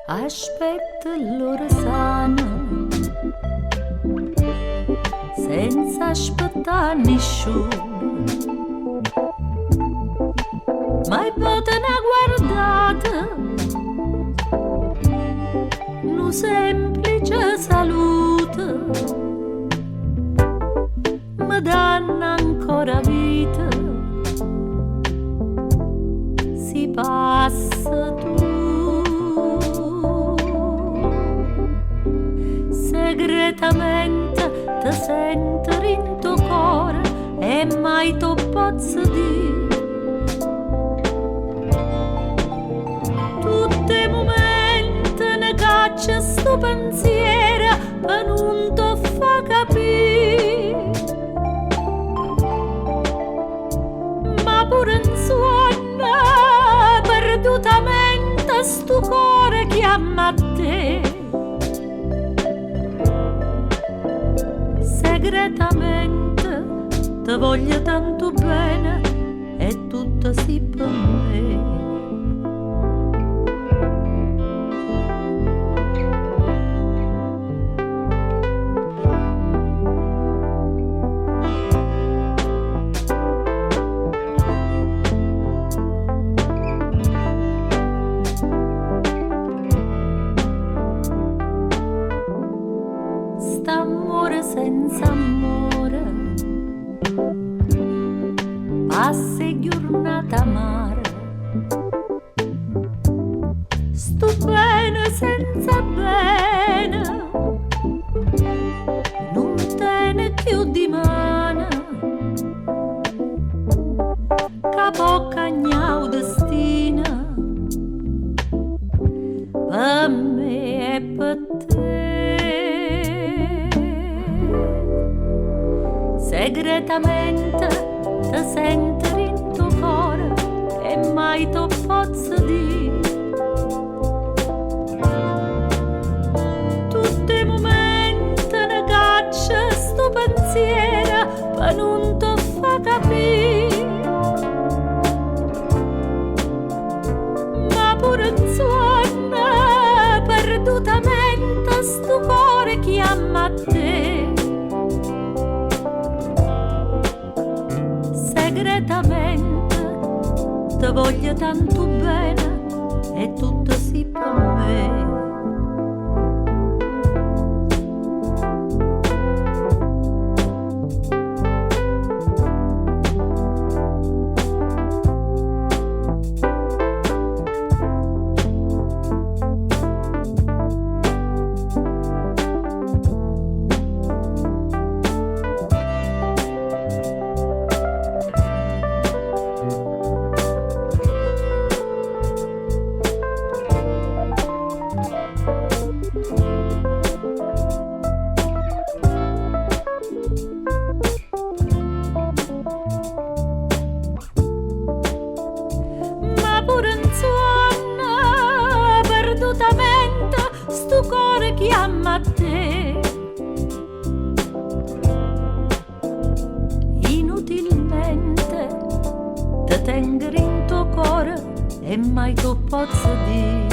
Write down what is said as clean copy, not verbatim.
Aspetta l'ora sana, senza aspettare nessuno, mai pote ne guardate, un semplice saluto, mi danno ancora vita, si passa tu. Segretamente ti sento in tuo cuore e mai tu posso dire tutti i momenti ne caccia sto pensiero e non ti fa capire, ma pure in suono perdutamente sto cuore chiama a te. Segretamente ti voglio tanto bene e tutto si per me. St'amore senza amore, passi giornata amare, sto bene senza bene, non te ne più di mano, capo cagnau destina, per me e per te. Segretamente ti sento in tuo cuore e mai tu posso dire tutti i momenti ne caccia sto pensiero ma non ti fa capire, ma pure in suono perdutamente sto cuore chiama a te. Segretamente ti voglio tanto bene e tutto si per me. Sto cuore chiama a te, inutilmente ti tengo in tuo cuore e mai tu posso dire